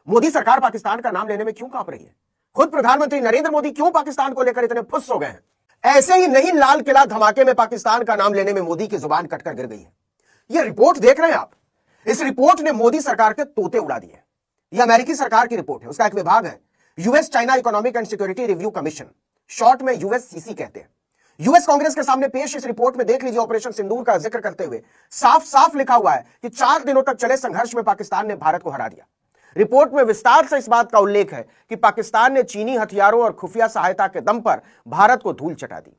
मोदी सरकार पाकिस्तान का नाम लेने में क्यों कांप रही है? खुद प्रधानमंत्री नरेंद्र मोदी क्यों पाकिस्तान को लेकर इतने फुस हो गए हैं? ऐसे ही नहीं लाल किला धमाके में पाकिस्तान का नाम लेने में मोदी की जुबान कटकर गिर गई है। यह रिपोर्ट देख रहे हैं आप। इस रिपोर्ट ने मोदी सरकार के तोते उड़ा दिए। यह अमेरिकी सरकार की रिपोर्ट है। उसका एक विभाग है US China economic and security review commission, short में यूएससीसी कहते हैं। यूएस कांग्रेस के सामने पेश इस रिपोर्ट में देख लीजिए, ऑपरेशन सिंदूर का जिक्र करते हुए साफ साफ लिखा हुआ है कि 4 दिनों तक चले संघर्ष में पाकिस्तान ने भारत को हरा दिया। रिपोर्ट में विस्तार से इस बात का उल्लेख है कि पाकिस्तान ने चीनी हथियारों और खुफिया सहायता के दम पर भारत को धूल चटा दी।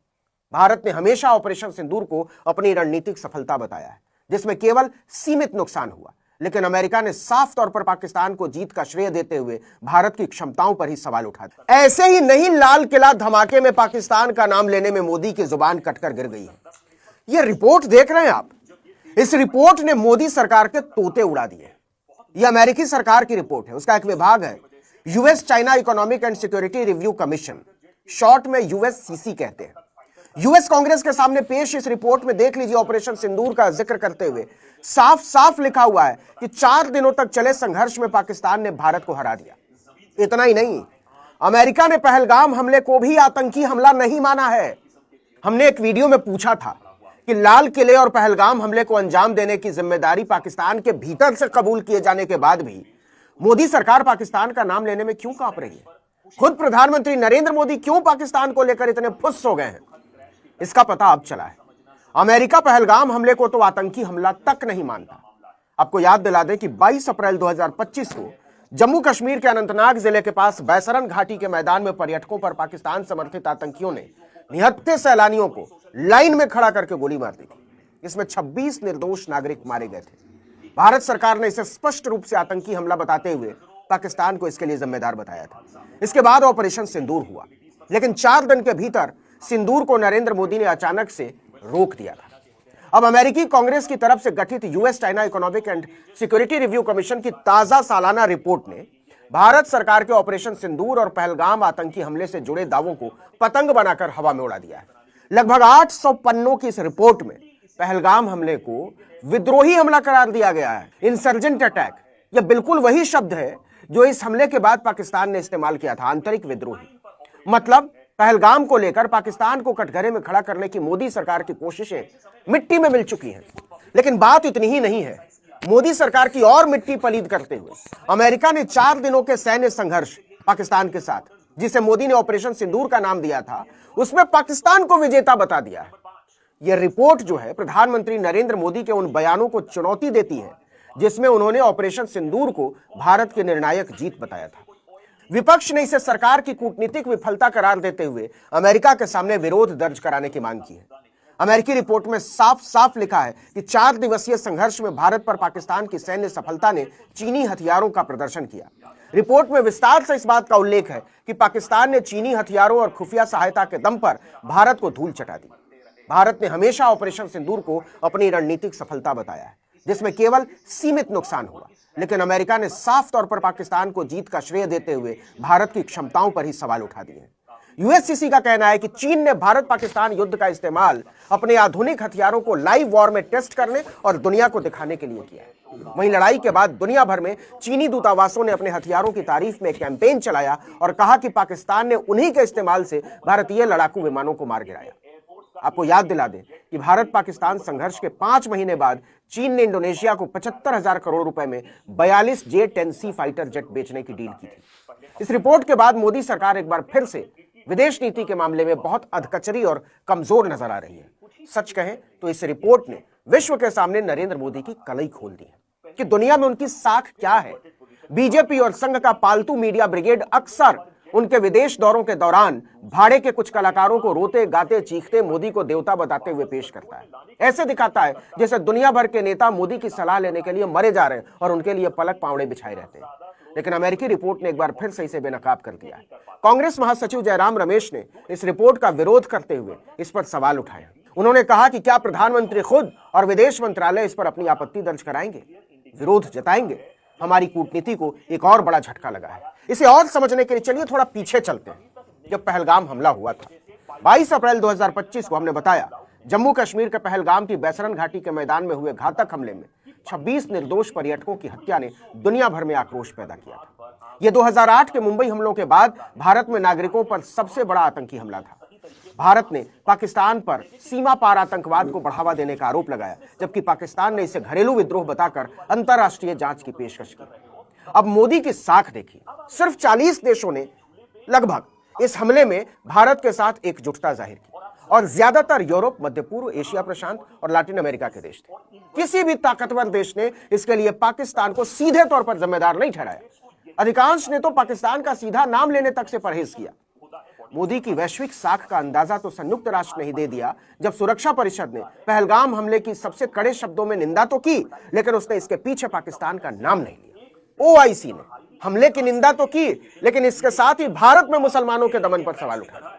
भारत ने हमेशा ऑपरेशन सिंदूर को अपनी रणनीतिक सफलता बताया है, जिसमें केवल सीमित नुकसान हुआ, लेकिन अमेरिका ने साफ तौर पर पाकिस्तान को जीत का श्रेय देते हुए भारत की क्षमताओं पर ही सवाल उठा दिया। ऐसे ही नहीं लाल किला धमाके में पाकिस्तान का नाम लेने में मोदी की जुबान कटकर गिर गई है। यह रिपोर्ट देख रहे हैं आप। इस रिपोर्ट ने मोदी सरकार के तोते उड़ा दिए। यह अमेरिकी सरकार की रिपोर्ट है। उसका एक विभाग है US China economic and security review commission, short में यूएससीसी कहते हैं। यूएस कांग्रेस के सामने पेश इस रिपोर्ट में देख लीजिए, ऑपरेशन सिंदूर का जिक्र करते हुए साफ साफ लिखा हुआ है कि 4 दिनों तक चले संघर्ष में पाकिस्तान ने भारत को हरा दिया। इतना ही नहीं, अमेरिका ने पहलगाम हमले को भी आतंकी हमला नहीं माना है। हमने एक वीडियो में पूछा था कि लाल किले और पहलगाम हमले को अंजाम देने की जिम्मेदारी पाकिस्तान के भीतर से कबूल किए जाने के बाद भी मोदी सरकार पाकिस्तान का नाम लेने में क्यों कांप रही है? खुद प्रधानमंत्री नरेंद्र मोदी क्यों पाकिस्तान को लेकर इतने फुस हो गए हैं? इसका पता अब चला है। अमेरिका पहलगाम हमले को तो आतंकी हमला तक नहीं मानता। आपको याद दिला दें कि 22 अप्रैल 2025 को जम्मू कश्मीर के अनंतनाग जिले के पास बैसरन घाटी के मैदान में पर्यटकों पर पाकिस्तान समर्थित आतंकियों ने निहत्थे सैलानियों को लाइन में खड़ा करके गोली मार दी थी। इसमें 26 निर्दोष नागरिक मारे गए थे। भारत सरकार ने इसे स्पष्ट रूप से आतंकी हमला बताते हुए पाकिस्तान को इसके लिए जिम्मेदार बताया था। इसके बाद ऑपरेशन सिंदूर हुआ, लेकिन 4 दिन के भीतर सिंदूर को नरेंद्र मोदी ने अचानक से रोक दिया था। अब अमेरिकी कांग्रेस की तरफ से गठित US China economic and security review commission की ताजा सालाना रिपोर्ट ने भारत सरकार के ऑपरेशन सिंदूर और पहलगाम आतंकी हमले से जुड़े दावों को पतंग बनाकर हवा में उड़ा दिया है। लगभग 800 पन्नों की इस रिपोर्ट में पहलगाम हमले को विद्रोही हमला करार दिया गया है, इंसर्जेंट अटैक। यह बिल्कुल वही शब्द है जो इस हमले के बाद पाकिस्तान ने इस्तेमाल किया था, आंतरिक विद्रोही। मतलब पहलगाम को लेकर पाकिस्तान को कटघरे में खड़ा करने की मोदी सरकार की कोशिशें मिट्टी में मिल चुकी हैं। लेकिन बात इतनी ही नहीं है। मोदी सरकार की और मिट्टी पलीद करते हुए अमेरिका ने 4 दिनों के सैन्य संघर्ष पाकिस्तान के साथ, जिसे मोदी ने ऑपरेशन सिंदूर का नाम दिया था, उसमें पाकिस्तान को विजेता बता दिया है। यह रिपोर्ट जो है प्रधानमंत्री नरेंद्र मोदी के उन बयानों को चुनौती देती है जिसमें उन्होंने ऑपरेशन सिंदूर को भारत की निर्णायक जीत बताया था। विपक्ष ने इसे सरकार की कूटनीतिक विफलता करार देते हुए अमेरिका के सामने विरोध दर्ज कराने की मांग की है। अमेरिकी रिपोर्ट में साफ साफ लिखा है कि 4 दिवसीय संघर्ष में भारत पर पाकिस्तान की सैन्य सफलता ने चीनी हथियारों का प्रदर्शन किया। रिपोर्ट में विस्तार से इस बात का उल्लेख है कि पाकिस्तान ने चीनी हथियारों और खुफिया सहायता के दम पर भारत को धूल चटा दी। भारत ने हमेशा ऑपरेशन सिंदूर को अपनी रणनीतिक सफलता बताया है, जिसमें केवल सीमित नुकसान हुआ, लेकिन अमेरिका ने साफ तौर पर पाकिस्तान को जीत का श्रेय देते हुए भारत की क्षमताओं पर ही सवाल उठा दिए हैं। यूएससीसी का कहना है कि चीन ने भारत पाकिस्तान युद्ध का इस्तेमाल अपने आधुनिक हथियारों को लाइव वॉर में टेस्ट करने और दुनिया को दिखाने के लिए किया है। वहीं लड़ाई के बाद दुनिया भर में चीनी दूतावासों ने अपने हथियारों की तारीफ में कैंपेन चलाया और कहा कि पाकिस्तान ने उन्हीं के इस्तेमाल से भारतीय लड़ाकू विमानों को मार गिराया। आपको याद दिला दें कि भारत पाकिस्तान संघर्ष के 5 महीने बाद चीन ने इंडोनेशिया को 75,000 करोड़ रुपए में 42 J-10C फाइटर जेट बेचने की डील की थी। इस रिपोर्ट के बाद मोदी सरकार एक बार फिर से विदेश नीति के मामले में बहुत अधकचरी और कमजोर नजर आ रही है। सच कहें तो इस रिपोर्ट ने विश्व के सामने नरेंद्र मोदी की कलई खोल दी है कि दुनिया में उनकी साख क्या है। बीजेपी और संघ का पालतू मीडिया ब्रिगेड अक्सर उनके विदेश दौरों के दौरान भाड़े के कुछ कलाकारों को रोते गाते चीखते मोदी को देवता बताते हुए पेश करता है। ऐसे दिखाता है जैसे दुनिया भर के नेता मोदी की सलाह लेने के लिए मरे जा रहे हैं और उनके लिए पलक पावड़े बिछाए रहते हैं। लेकिन अमेरिकी रिपोर्ट ने एक बार फिर से इसे बेनकाब कर दिया है। कांग्रेस महासचिव जयराम रमेश ने इस रिपोर्ट का विरोध करते हुए इस पर सवाल उठाया। उन्होंने कहा कि क्या प्रधानमंत्री खुद और विदेश मंत्रालय इस पर अपनी आपत्ति दर्ज कराएंगे, विरोध जताएंगे। हमारी कूटनीति को एक और बड़ा झटका लगा है। इसे और समझने के लिए चलिए थोड़ा पीछे चलते हैं। जब पहलगाम हमला हुआ था 22 अप्रैल 2025 को, हमने बताया जम्मू कश्मीर के पहलगाम की बैसरन घाटी के मैदान में हुए घातक हमले में 26 निर्दोष पर्यटकों की हत्या ने दुनिया भर में आक्रोश पैदा किया था। यह 2008 के मुंबई हमलों के बाद भारत में नागरिकों पर सबसे बड़ा आतंकी हमला था। भारत ने पाकिस्तान पर सीमा पार आतंकवाद को बढ़ावा देने का आरोप लगाया, जबकि पाकिस्तान ने इसे घरेलू विद्रोह बताकर अंतर्राष्ट्रीय जांच की पेशकश की। अब मोदी की साख देखिए, सिर्फ 40 देशों ने लगभग इस हमले में भारत के साथ एकजुटता जाहिर की और ज्यादातर यूरोप, मध्य पूर्व, एशिया प्रशांत और लैटिन अमेरिका के देश थे। किसी भी ताकतवर देश ने इसके लिए पाकिस्तान को सीधे तौर पर जिम्मेदार नहीं ठहराया। अधिकांश ने तो पाकिस्तान का सीधा नाम लेने तक से परहेज किया। मोदी की वैश्विक साख का अंदाजा तो संयुक्त राष्ट्र ने ही दे दिया जब सुरक्षा परिषद ने पहलगाम हमले की सबसे कड़े शब्दों में निंदा तो की, लेकिन उसने इसके पीछे पाकिस्तान का नाम नहीं लिया। ओआईसी ने हमले की निंदा तो की, लेकिन इसके साथ ही भारत में मुसलमानों के दमन पर सवाल उठाया।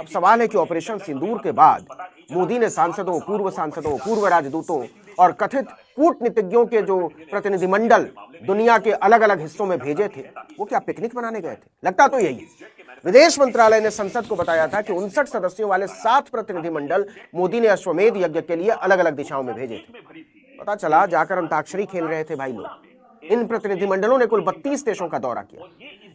अब सवाल है कि ऑपरेशन सिंदूर के बाद मोदी ने सांसदों, पूर्व राजदूतों और कथित कूटनीतिज्ञों के जो प्रतिनिधिमंडल दुनिया के अलग अलग हिस्सों में भेजे थे, वो क्या पिकनिक मनाने गए थे? लगता तो यही है। विदेश मंत्रालय ने संसद को बताया था कि 59 सदस्यों वाले 7 प्रतिनिधिमंडल मोदी ने अश्वमेध यज्ञ के लिए अलग अलग दिशाओं में भेजे थे। पता चला जाकर अंताक्षरी खेल रहे थे भाई लोग। इन प्रतिनिधिमंडलों ने कुल 32 देशों का दौरा किया।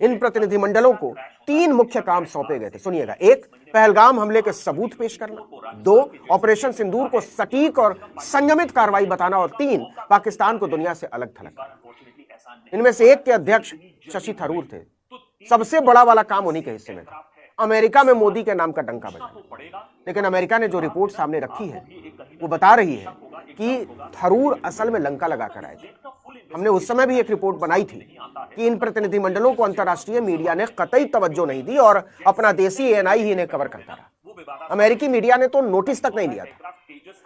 इन प्रतिनिधिमंडलों को 3 मुख्य काम सौंपे गए थे, सुनिएगा। 1, पहलगाम हमले के सबूत पेश करना। 2, ऑपरेशन सिंदूर को सटीक और संयमित कार्रवाई बताना। और 3, पाकिस्तान को दुनिया से अलग थलग करना। इनमें से एक के अध्यक्ष शशि थरूर थे। सबसे बड़ा वाला काम उन्हीं के हिस्से में था, अमेरिका में मोदी के नाम का डंका बजाना। लेकिन अमेरिका ने जो रिपोर्ट सामने रखी है वो बता रही है कि थरूर असल में लंका लगाकर आए थे। हमने उस समय भी एक रिपोर्ट बनाई थी कि इन प्रतिनिधिमंडलों को अंतर्राष्ट्रीय मीडिया ने कतई तवज्जो नहीं दी और अपना देसी एएनआई ही इन्हें कवर करता रहा। अमेरिकी मीडिया ने तो नोटिस तक नहीं लिया था।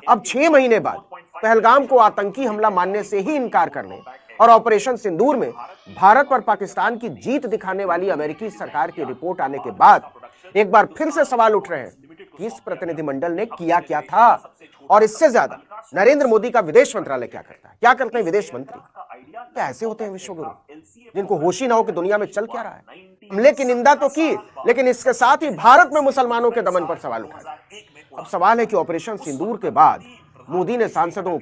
अब 6 महीने बाद पहलगाम को आतंकी हमला मानने से ही इनकार करने और ऑपरेशन सिंदूर में भारत पर पाकिस्तान की जीत दिखाने वाली अमेरिकी सरकार की रिपोर्ट आने के बाद एक बार फिर से सवाल उठ रहे हैं कि इस प्रतिनिधिमंडल ने किया क्या था, और इससे ज्यादा नरेंद्र मोदी का विदेश मंत्रालय क्या करता है? क्या करते हैं विदेश मंत्री? क्या ऐसे होते हैं विश्वगुरु जिनको होश ही ना हो कि दुनिया में चल क्या रहा है? हमले की निंदा तो की, लेकिन इसके साथ ही भारत में मुसलमानों के दमन पर सवाल उठाया। अब सवाल है कि ऑपरेशन सिंदूर के बाद मोदी ने सांसदों,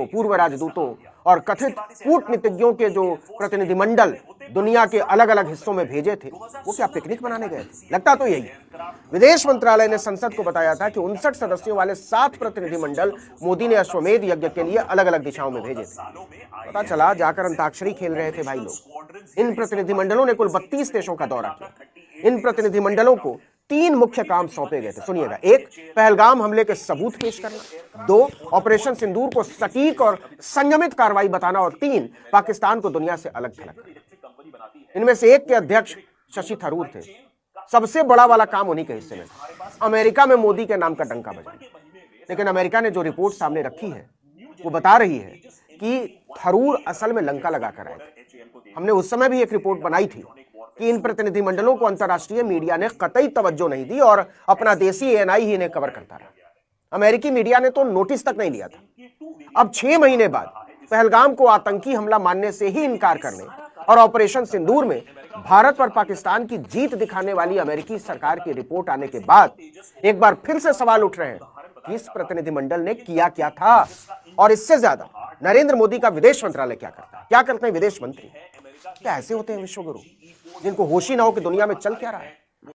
पूर्व राजदूतों और कथित कूटनीतिज्ञों के जो प्रतिनिधिमंडल दुनिया के अलग अलग हिस्सों में भेजे थे, वो क्या पिकनिक मनाने गए थे? लगता तो यही है। विदेश मंत्रालय ने संसद को बताया था कि 59 सदस्यों वाले 7 प्रतिनिधिमंडल मोदी ने अश्वमेध यज्ञ के लिए अलग अलग दिशाओं में भेजे थे। पता चला जाकर अंताक्षरी खेल रहे थे भाई लोग। इन प्रतिनिधिमंडलों ने कुल 32 देशों का दौरा किया। इन प्रतिनिधिमंडलों को 3 मुख्य काम सौंपे गए थे, सुनिएगा। 1, पहलगाम हमले के सबूत पेश करना। 2, ऑपरेशन सिंदूर को सटीक और संयमित कार्रवाई बताना। और 3, पाकिस्तान को दुनिया से अलग थलग करना। इनमें से एक के अध्यक्ष शशि थरूर थे। सबसे बड़ा वाला काम उन्हीं के हिस्से में था, अमेरिका में मोदी के नाम का डंका बजाना। लेकिन अमेरिका ने जो रिपोर्ट सामने रखी है वो बता रही है कि थरूर असल में लंका लगाकर आए थे। हमने उस समय भी एक रिपोर्ट बनाई थी कि इन प्रतिनिधिमंडलों को अंतर्राष्ट्रीय मीडिया ने कतई तवज्जो नहीं दी और अपना देसी एएनआई ही इन्हें कवर करता रहा। अमेरिकी मीडिया ने तो नोटिस तक नहीं लिया था। अब 6 महीने बाद पहलगाम को आतंकी हमला मानने से ही इनकार करने और ऑपरेशन सिंदूर में भारत पर पाकिस्तान की जीत दिखाने वाली अमेरिकी सरकार की रिपोर्ट आने के बाद एक बार फिर से सवाल उठ रहे हैं कि इस प्रतिनिधिमंडल ने किया क्या था, और इससे ज्यादा नरेंद्र मोदी का विदेश मंत्रालय क्या करता है? क्या करते हैं विदेश मंत्री? क्या ऐसे होते हैं विश्वगुरु जिनको होश ही ना हो कि दुनिया में चल क्या रहा है?